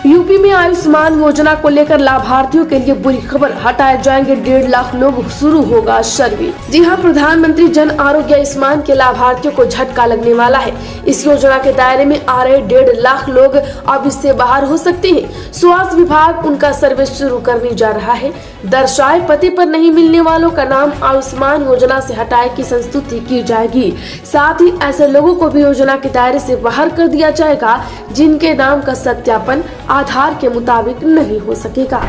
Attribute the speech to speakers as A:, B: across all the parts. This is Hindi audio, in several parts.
A: यूपी में आयुष्मान योजना को लेकर लाभार्थियों के लिए बुरी खबर, हटाए जाएंगे 1.5 लाख लोग, शुरू होगा सर्वे। जी हां, प्रधानमंत्री जन आरोग्य आयुष्मान के लाभार्थियों को झटका लगने वाला है। इस योजना के दायरे में आ रहे 1.5 लाख लोग अब इससे बाहर हो सकते हैं। स्वास्थ्य विभाग उनका सर्वे शुरू करने जा रहा है। दर्शाए पते पर नहीं मिलने वालों का नाम आयुष्मान योजना से हटाए की संस्तुति की जाएगी। साथ ही ऐसे लोगों को भी योजना के दायरे से बाहर कर दिया जाएगा जिनके नाम का सत्यापन आधार के मुताबिक नहीं हो सकेगा।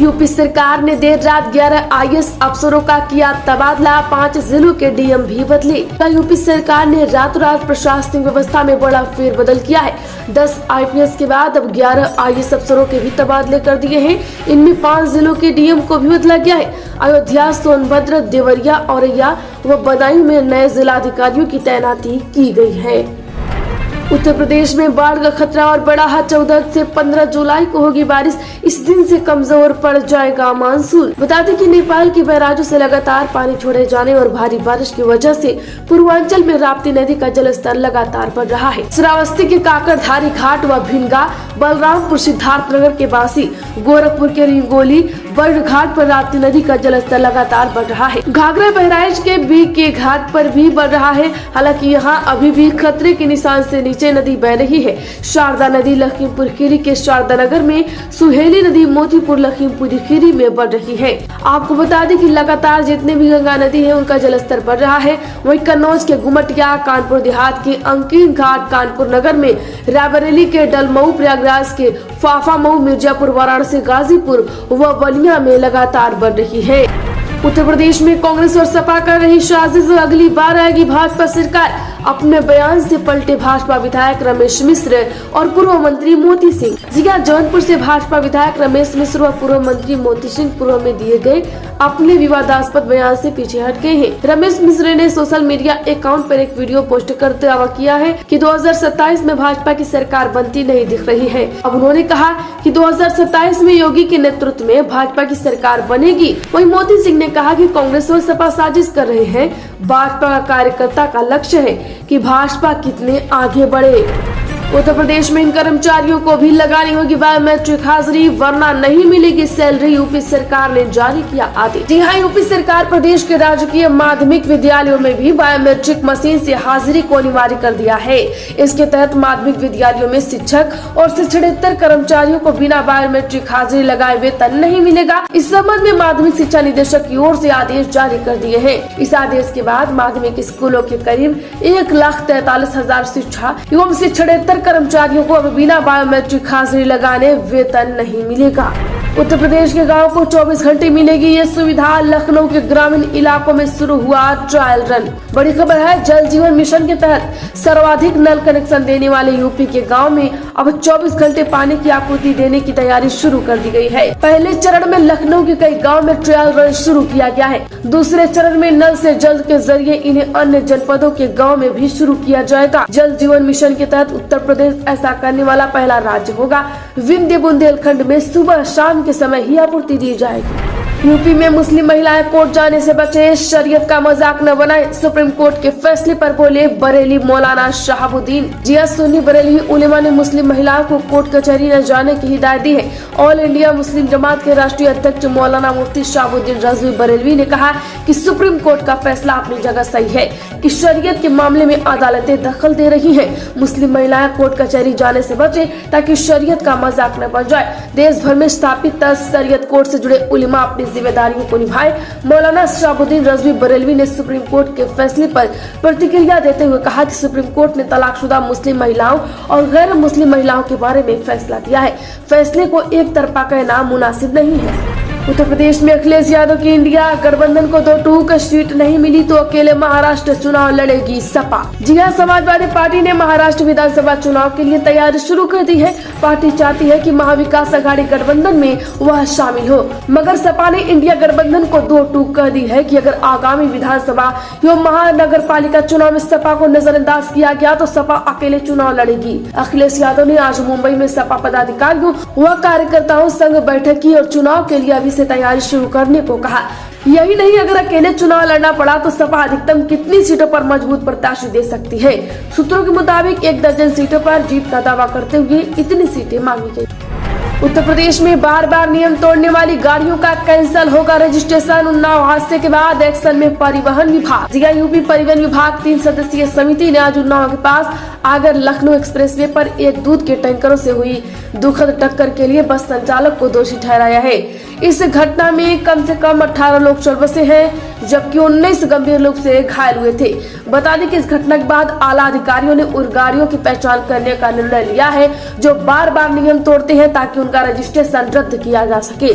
A: यूपी सरकार ने देर रात 11 IAS अफसरों का किया तबादला, 5 जिलों के डीएम भी बदले। यूपी सरकार ने रातों रात प्रशासनिक व्यवस्था में बड़ा फेरबदल किया है। 10 IPS के बाद अब 11 IAS अफसरों के भी तबादले कर दिए हैं। इनमें 5 जिलों के डीएम को भी बदला गया है। अयोध्या, सोनभद्र, देवरिया, औरैया व बदायूं में नए जिलाधिकारियों की तैनाती की गई है। उत्तर प्रदेश में बाढ़ का खतरा और बढ़ा है। 14 से 15 जुलाई को होगी बारिश। इस दिन से कमजोर पड़ जाएगा मानसून। बता दें कि नेपाल के बैराजों से लगातार पानी छोड़े जाने और भारी बारिश की वजह से पूर्वांचल में राप्ती नदी का जलस्तर लगातार बढ़ रहा है। श्रावस्ती के काकड़धारी घाट व भिनगा, बलरामपुर, सिद्धार्थनगर के बासी, गोरखपुर के रिंगोली, बर्ड घाट पर राप्ती नदी का जलस्तर लगातार बढ़ रहा है। घाघरा बहराइच के बीक के घाट पर भी बढ़ रहा है। हालांकि यहाँ अभी भी खतरे के निशान से नीचे नदी बह रही है। शारदा नदी लखीमपुर खीरी के शारदा नगर में, सुहेली नदी मोतीपुर लखीमपुर खीरी में बढ़ रही है। आपको बता दें कि लगातार जितने भी गंगा नदी है उनका जलस्तर बढ़ रहा है। वहीं कन्नौज के गुमटिया, कानपुर देहात के अंकिन घाट, कानपुर नगर में, रायबरेली के डलमऊ, प्रयागराज के फाफा मऊ, मिर्जापुर, वाराणसी, गाजीपुर व बलिया में लगातार बढ़ रही है। उत्तर प्रदेश में कांग्रेस और सपा कर रही साजिश, अगली बार आएगी भाजपा सरकार। अपने बयान से पलटे भाजपा विधायक रमेश मिश्र और पूर्व मंत्री मोती सिंह। जिला जौनपुर से भाजपा विधायक रमेश मिश्र और पूर्व मंत्री मोती सिंह पूर्व में दिए गए अपने विवादास्पद बयान से पीछे हट गए हैं। रमेश मिश्र ने सोशल मीडिया अकाउंट पर एक वीडियो पोस्ट करते दावा किया है कि 2027 में भाजपा की सरकार बनती नहीं दिख रही है। अब उन्होंने कहा कि 2027 में योगी के नेतृत्व में भाजपा की सरकार बनेगी। वहीं मोती सिंह ने कहा कि कांग्रेस और सपा साजिश कर रहे हैं। भाजपा का कार्यकर्ता का लक्ष्य है कि भाजपा कितने आगे बढ़े। उत्तर प्रदेश में इन कर्मचारियों को भी लगानी होगी बायोमेट्रिक हाजिरी, वरना नहीं मिलेगी सैलरी। यूपी सरकार ने जारी किया आदेश। जी हाँ, यूपी सरकार प्रदेश के राजकीय माध्यमिक विद्यालयों में भी बायोमेट्रिक मशीन से हाजिरी को अनिवार्य कर दिया है। इसके तहत माध्यमिक विद्यालयों में शिक्षक और शिक्षणेतर कर्मचारियों को बिना बायोमेट्रिक हाजिरी लगाए वेतन नहीं मिलेगा। इस संबंध में माध्यमिक शिक्षा निदेशक की ओर से आदेश जारी कर दिए हैं। इस आदेश के बाद माध्यमिक स्कूलों के करीब 1,43,000 शिक्षा एवं शिक्षणेतर कर्मचारियों को अब बिना बायोमेट्रिक हाजिरी लगाने वेतन नहीं मिलेगा। उत्तर प्रदेश के गांवों को 24 घंटे मिलेगी ये सुविधा। लखनऊ के ग्रामीण इलाकों में शुरू हुआ ट्रायल रन। बड़ी खबर है, जल जीवन मिशन के तहत सर्वाधिक नल कनेक्शन देने वाले यूपी के गांव में अब 24 घंटे पानी की आपूर्ति देने की तैयारी शुरू कर दी गई है। पहले चरण में लखनऊ के कई गाँव में ट्रायल रन शुरू किया गया है। दूसरे चरण में नल से जल के जरिए इन्हें अन्य जनपदों के गाँव में भी शुरू किया जाएगा। जल जीवन मिशन के तहत उत्तर प्रदेश ऐसा करने वाला पहला राज्य होगा। विंध्य बुंदेलखंड में सुबह शाम के समय ही आपूर्ति दी जाएगी। यूपी में मुस्लिम महिलाएं कोर्ट जाने से बचे, शरीयत का मजाक न बनाए। सुप्रीम कोर्ट के फैसले पर बोले बरेली मौलाना शहाबुद्दीन। जिया सुन्नी बरेली उलेमा ने मुस्लिम महिलाओं को कोर्ट कचहरी न जाने की हिदायत दी है। ऑल इंडिया मुस्लिम जमात के राष्ट्रीय अध्यक्ष मौलाना मुफ्ती शहाबुद्दीन रजवी बरेलवी ने कहा कि सुप्रीम कोर्ट का फैसला अपनी जगह सही है कि शरीयत के मामले में अदालतें दखल दे रही है। मुस्लिम महिलाएं कोर्ट कचहरी जाने से बचे ताकि शरीयत का मजाक न बन जाए। देश भर में स्थापित 10 शरीयत कोर्ट से जुड़े उलेमा अपनी जिम्मेदारियों को निभाए। मौलाना शहाबुद्दीन रजवी बरेलवी ने सुप्रीम कोर्ट के फैसले पर प्रतिक्रिया देते हुए कहा कि सुप्रीम कोर्ट ने तलाकशुदा मुस्लिम महिलाओं और गैर मुस्लिम महिलाओं के बारे में फैसला दिया है। फैसले को एक तरफा कहना मुनासिब नहीं है। उत्तर प्रदेश में अखिलेश यादव की इंडिया गठबंधन को 2 का सीट नहीं मिली तो अकेले महाराष्ट्र चुनाव लड़ेगी सपा। जी हां, समाजवादी पार्टी ने महाराष्ट्र विधानसभा चुनाव के लिए तैयारी शुरू कर दी है। पार्टी चाहती है कि महाविकास आघाड़ी गठबंधन में वह शामिल हो, मगर सपा ने इंडिया गठबंधन को 2 कह दी है कि अगर आगामी विधानसभा एवं महानगर पालिका चुनाव में सपा को नजरअंदाज किया गया तो सपा अकेले चुनाव लड़ेगी। अखिलेश यादव ने आज मुंबई में सपा पदाधिकारियों व कार्यकर्ताओं संग बैठक की और चुनाव के लिए अभी से तैयारी शुरू करने को कहा। यही नहीं, अगर अकेले चुनाव लड़ना पड़ा तो सपा अधिकतम कितनी सीटों पर मजबूत प्रत्याशी दे सकती है। सूत्रों के मुताबिक 1 दर्जन सीटों पर जीत का दावा करते हुए इतनी सीटें मांगी गई। उत्तर प्रदेश में बार बार नियम तोड़ने वाली गाड़ियों का कैंसिल होगा रजिस्ट्रेशन। उन्नाव हादसे के बाद एक्शन में परिवहन विभाग। जिला यूपी परिवहन विभाग 3 सदस्यीय समिति ने आज उन्नाव के पास आगर लखनऊ एक्सप्रेसवे पर एक दूध के टैंकरों से हुई दुखद टक्कर के लिए बस संचालक को दोषी ठहराया है। इस घटना में कम से कम 18 लोग चल बसे हैं, जबकि 19 गंभीर रूप से घायल हुए थे। बता दें कि इस घटना के बाद आला अधिकारियों ने उन गाड़ियों की पहचान करने का निर्णय लिया है जो बार बार नियम तोड़ते हैं, ताकि उनका रजिस्ट्रेशन रद्द किया जा सके।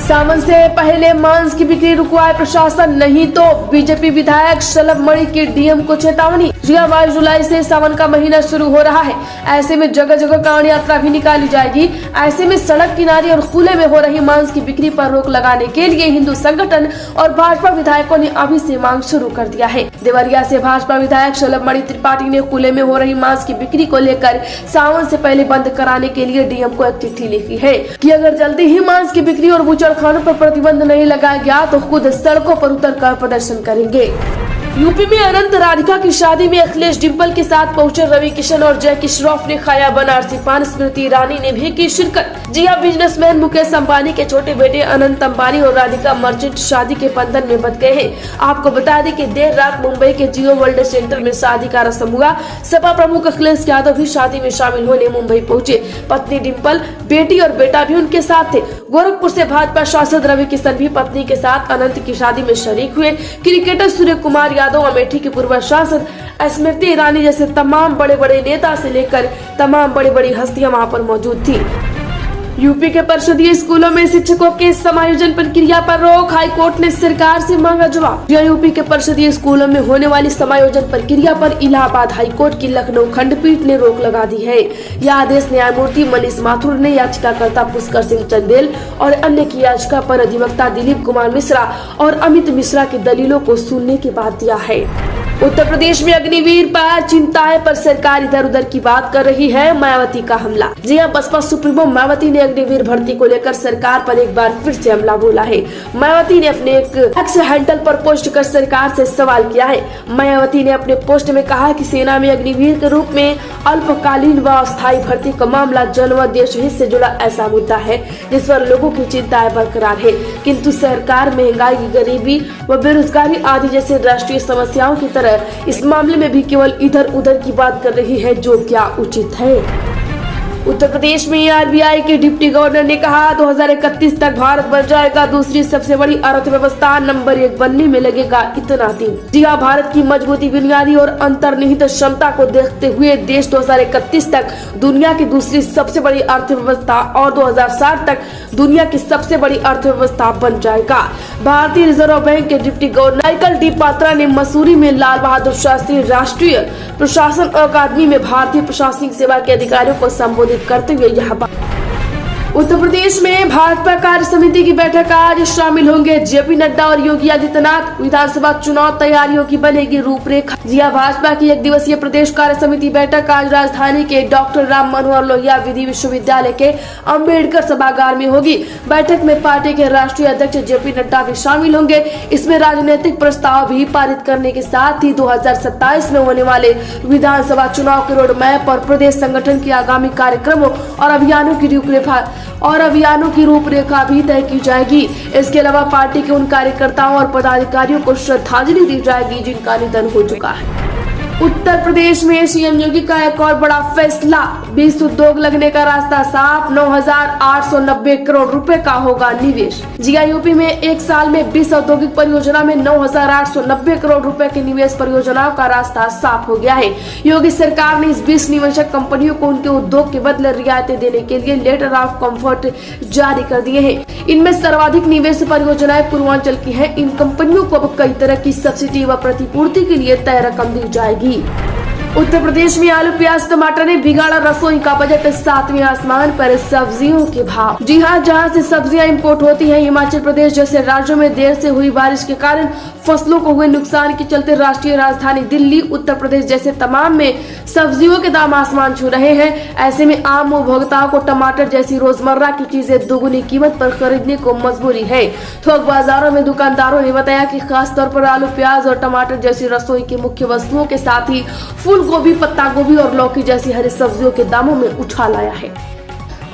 A: सावन से पहले मांस की बिक्री रुकवाए प्रशासन, नहीं तो बीजेपी विधायक शलभ मणि की डीएम को चेतावनी। 22 जुलाई से सावन का महीना शुरू हो रहा है। ऐसे में जगह जगह कांवड़ यात्रा भी निकाली जाएगी। ऐसे में सड़क किनारे और खुले में हो रही मांस की बिक्री पर रोक लगाने के लिए हिंदू संगठन और भाजपा विधायकों ने अभी से मांग शुरू कर दिया है। देवरिया से भाजपा विधायक शलभ मणि त्रिपाठी ने खुले में हो रही मांस की बिक्री को लेकर सावन से पहले बंद कराने के लिए डीएम को एक चिट्ठी लिखी है कि अगर जल्दी ही मांस की बिक्री और बुचड़खानों पर प्रतिबंध नहीं लगाया गया तो खुद सड़कों पर उतरकर प्रदर्शन करेंगे। यूपी में अनंत राधिका की शादी में अखिलेश डिम्पल के साथ पहुंचे रवि किशन और जैकी श्रॉफ ने खाया बनारसी पान। स्मृति ईरानी ने भी की शिरकत। जी हां, बिजनेसमैन मुकेश अंबानी के छोटे बेटे अनंत अंबानी और राधिका मर्चेंट शादी के बंधन में बंध गए हैं। आपको बता दें कि देर रात मुंबई के जियो वर्ल्ड सेंटर में शादी का रस्म हुआ। सपा प्रमुख अखिलेश यादव भी शादी में शामिल होने मुंबई पहुंचे। पत्नी डिम्पल, बेटी और बेटा भी उनके साथ थे। गोरखपुर से भाजपा सांसद रवि किशन भी पत्नी के साथ अनंत की शादी में शरीक हुए। क्रिकेटर सूर्य कुमार यादव, अमेठी की पूर्व सांसद स्मृति ईरानी जैसे तमाम बड़े बड़े नेता से लेकर तमाम बड़ी बड़ी हस्तियां वहां पर मौजूद थी। यूपी के परिषदीय स्कूलों में शिक्षकों के समायोजन प्रक्रिया पर रोक। हाईकोर्ट ने सरकार से मांगा जवाब। यूपी के परिषदीय स्कूलों में होने वाली समायोजन प्रक्रिया पर इलाहाबाद हाईकोर्ट की लखनऊ खंडपीठ ने रोक लगा दी है। यह आदेश न्यायमूर्ति मनीष माथुर ने याचिकाकर्ता पुष्कर सिंह चंदेल और अन्य की याचिका पर अधिवक्ता दिलीप कुमार मिश्रा और अमित मिश्रा की दलीलों को सुनने के बाद दिया है। उत्तर प्रदेश में अग्निवीर पर चिंताएं, पर सरकार इधर उधर की बात कर रही है। मायावती का हमला। जी हां, बसपा सुप्रीमो मायावती ने अग्निवीर भर्ती को लेकर सरकार पर एक बार फिर से हमला बोला है। मायावती ने अपने एक एक्स हैंडल पर पोस्ट कर सरकार से सवाल किया है। मायावती ने अपने पोस्ट में कहा कि सेना में अग्निवीर के रूप में अल्पकालीन व अस्थायी भर्ती का मामला जन व देश हित से जुड़ा ऐसा मुद्दा है जिस पर लोगों की चिंताएं बरकरार है, किंतु सरकार महंगाई, गरीबी व बेरोजगारी आदि जैसे राष्ट्रीय समस्याओं की तरह इस मामले में भी केवल इधर उधर की बात कर रही है, जो क्या उचित है। उत्तर प्रदेश में आरबीआई के डिप्टी गवर्नर ने कहा 2031 तक भारत बन जाएगा दूसरी सबसे बड़ी अर्थव्यवस्था, नंबर 1 बनने में लगेगा इतना दिन। जी हां, भारत की मजबूती, बुनियादी और अंतर्निहित क्षमता को देखते हुए देश 2031 तक दुनिया की दूसरी सबसे बड़ी अर्थव्यवस्था और 2060 तक दुनिया की सबसे बड़ी अर्थव्यवस्था बन जाएगा। भारतीय रिजर्व बैंक के deputy governor Michael D Patra ने मसूरी में लाल बहादुर शास्त्री राष्ट्रीय प्रशासन अकादमी में भारतीय प्रशासनिक सेवा के अधिकारियों को संबोधित करते हुए यह बात। उत्तर प्रदेश में भाजपा कार्य समिति की बैठक आज शामिल होंगे जेपी नड्डा और योगी आदित्यनाथ। विधानसभा चुनाव तैयारियों की बनेगी रूपरेखा। जी हां, भाजपा की 1 दिवसीय प्रदेश कार्य समिति बैठक आज राजधानी के डॉक्टर राम मनोहर लोहिया विधि विश्वविद्यालय के अंबेडकर सभागार में होगी। बैठक में पार्टी के राष्ट्रीय अध्यक्ष जेपी नड्डा भी शामिल होंगे। इसमें राजनीतिक प्रस्ताव भी पारित करने के साथ ही 2027 में होने वाले विधानसभा चुनाव के रोड मैप और प्रदेश संगठन के आगामी कार्यक्रमों और अभियानों की रूपरेखा भी तय की जाएगी। इसके अलावा पार्टी के उन कार्यकर्ताओं और पदाधिकारियों को श्रद्धांजलि दी जाएगी जिनका निधन हो चुका है। उत्तर प्रदेश में सीएम योगी का एक और बड़ा फैसला। 20 उद्योग लगने का रास्ता साफ। 9,890 करोड़ रुपए का होगा निवेश। जी हां, यूपी में एक साल में 20 औद्योगिक परियोजना में 9,890 करोड़ रुपए के निवेश परियोजनाओं का रास्ता साफ हो गया है। योगी सरकार ने इस 20 निवेशक कंपनियों को उनके उद्योग के बदले रियायतें देने के लिए लेटर ऑफ कंफर्ट जारी कर दिए हैं। इनमें सर्वाधिक निवेश परियोजनाएं पूर्वांचल की हैं। इन कंपनियों को अब कई तरह की सब्सिडी व प्रतिपूर्ति के लिए तय रकम दी जाएगी। उत्तर प्रदेश में आलू, प्याज, टमाटर ने बिगाड़ा रसोई का बजट। 7वें आसमान पर सब्जियों के भाव। जी हां, जहां से सब्जियां इंपोर्ट होती हैं, हिमाचल प्रदेश जैसे राज्यों में देर से हुई बारिश के कारण फसलों को हुए नुकसान के चलते राष्ट्रीय राजधानी दिल्ली, उत्तर प्रदेश जैसे तमाम में सब्जियों के दाम आसमान छू रहे हैं। ऐसे में आम उपभोक्ताओं को टमाटर जैसी रोजमर्रा की चीजें दोगुनी कीमत पर खरीदने को मजबूरी है। थोक बाजारों में दुकानदारों ने बताया कि खास तौर पर आलू, प्याज और टमाटर जैसी रसोई की मुख्य वस्तुओं के साथ ही फूल गोभी, पत्ता गोभी और लौकी जैसी हरी सब्जियों के दामों में उछाल आया है।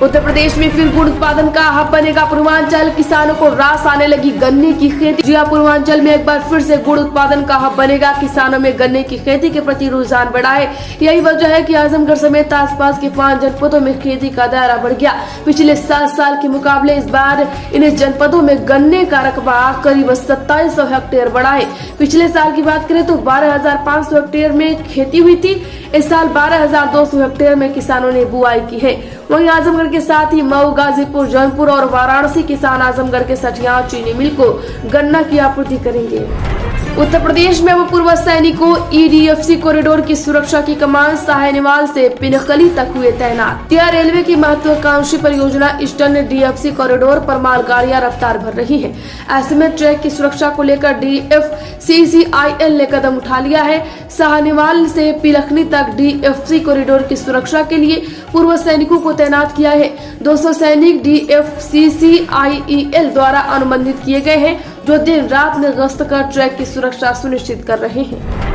A: उत्तर प्रदेश में फिर गुड़ उत्पादन का हब बनेगा पूर्वांचल, किसानों को रास आने लगी गन्ने की खेती। जी हां, पूर्वांचल में एक बार फिर से गुड़ उत्पादन का हब बनेगा। किसानों में गन्ने की खेती के प्रति रुझान बढ़ा है। यही वजह है कि आजमगढ़ समेत आसपास के 5 जनपदों में खेती का दायरा बढ़ गया। पिछले 7 साल के मुकाबले इस बार इन जनपदों में गन्ने का रकबा करीब 2700 हेक्टेयर बढ़ा है। पिछले साल की बात करें तो 12,500 हेक्टेयर में खेती हुई थी। इस साल 12,200 हेक्टेयर में किसानों ने बुआई की है। वहीं आजमगढ़ के साथ ही मऊ, गाजीपुर, जौनपुर और वाराणसी किसान आजमगढ़ के सठिया चीनी मिल को गन्ना की आपूर्ति करेंगे। उत्तर प्रदेश में अब पूर्व सैनिकों EDFC कॉरिडोर की सुरक्षा की कमान साहेनेवाल से पिनखली तक हुए तैनात। यह रेलवे की महत्वाकांक्षी परियोजना ईस्टर्न DFC कॉरिडोर पर मालगाड़ियां रफ्तार भर रही हैं। ऐसे में ट्रैक की सुरक्षा को लेकर DFCCIL ने कदम उठा लिया है। साहेनेवाल से पिलखनी तक DFC कॉरिडोर की सुरक्षा के लिए पूर्व सैनिकों को तैनात किया है। 200 सैनिक DFCCIL द्वारा अनुबंधित किए गए हैं, जो दिन रात में गश्त कर ट्रैक की सुरक्षा सुनिश्चित कर रहे हैं।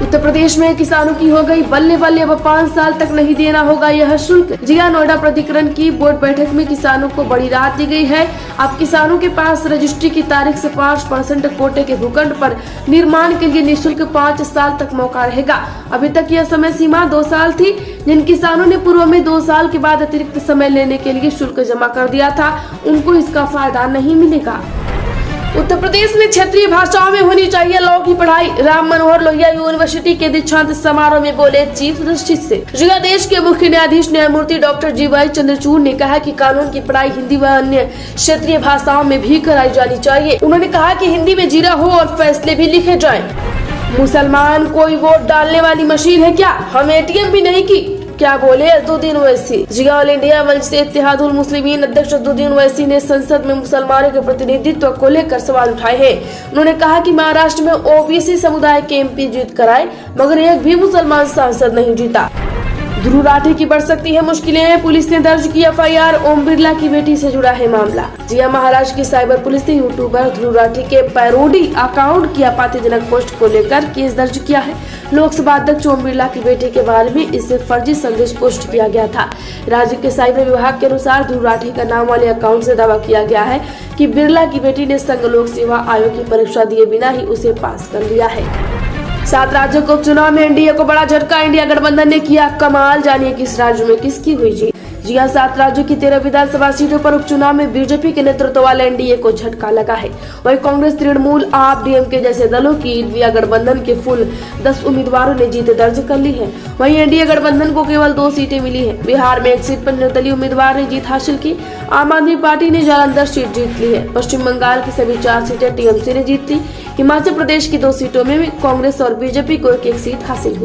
A: उत्तर प्रदेश में किसानों की हो गई बल्ले बल्ले, अब 5 साल तक नहीं देना होगा यह शुल्क। जिया नोएडा प्राधिकरण की बोर्ड बैठक में किसानों को बड़ी राहत दी गई है। अब किसानों के पास रजिस्ट्री की तारीख से 5% कोटे के भूखंड पर निर्माण के लिए निःशुल्क 5 साल तक मौका रहेगा। अभी तक यह समय सीमा 2 साल थी। जिन किसानों ने पूर्व में 2 साल के बाद अतिरिक्त समय लेने के लिए शुल्क जमा कर दिया था, उनको इसका फायदा नहीं मिलेगा। उत्तर प्रदेश में क्षेत्रीय भाषाओं में होनी चाहिए लॉ की पढ़ाई। राम मनोहर लोहिया यूनिवर्सिटी के दीक्षांत समारोह में बोले चीफ जस्टिस से। देश के मुख्य न्यायाधीश न्यायमूर्ति डॉक्टर GY चंद्रचूड़ ने कहा कि कानून की पढ़ाई हिंदी व अन्य क्षेत्रीय भाषाओं में भी कराई जानी चाहिए। उन्होंने कहा कि हिंदी में जीरा हो और फैसले भी लिखे जाएं। मुसलमान कोई वोट डालने वाली मशीन है क्या? हम ATM भी नहीं की, क्या बोले असदुद्दीन ओवैसी। जिया ऑल इंडिया मंच से इत्तेहादुल मुस्लिमीन अध्यक्ष असदुद्दीन ओवैसी ने संसद में मुसलमानों के प्रतिनिधित्व को लेकर सवाल उठाए हैं। उन्होंने कहा कि महाराष्ट्र में OBC समुदाय के MP जीत कर आए, मगर एक भी मुसलमान सांसद नहीं जीता। ध्रुव राठी की बढ़ सकती है मुश्किलें, पुलिस ने दर्ज की FIR। ओम बिरला की बेटी से जुड़ा है मामला। जिया महाराष्ट्र की साइबर पुलिस ने यूट्यूबर ध्रुव राठी के पैरोडी अकाउंट की आपत्तिजनक पोस्ट को लेकर केस दर्ज किया है। लोकसभा अध्यक्ष ओम बिरला की बेटी के बारे में इससे फर्जी संदेश पोस्ट किया गया था। राज्य के साइबर विभाग के अनुसार ध्रुव राठी का नाम वाले अकाउंट से दावा किया गया है कि बिरला की बेटी ने संघ लोक सेवा आयोग की परीक्षा दिए बिना ही उसे पास कर लिया है। 7 राज्यों के उपचुनाव में एनडीए को बड़ा झटका। इंडिया गठबंधन ने किया कमाल, जानिए किस राज्य में किसकी हुई जीत। जी हां, 7 राज्यों की 13 विधानसभा सीटों पर उपचुनाव में बीजेपी के नेतृत्व वाले एनडीए को झटका लगा है। वहीं कांग्रेस, तृणमूल, आप, DMK जैसे दलों की इंडिया गठबंधन के कुल 10 उम्मीदवारों ने जीत दर्ज कर ली है। वहीं एनडीए गठबंधन को केवल 2 सीटें मिली है। बिहार में 1 सीट पर निर्दलीय उम्मीदवार ने जीत हासिल की। आम आदमी पार्टी ने जालंधर सीट जीत ली है। पश्चिम बंगाल की सभी 4 सीटें TMC ने जीत ली। हिमाचल प्रदेश की 2 सीटों में कांग्रेस और बीजेपी को एक-एक सीट हासिल हुई।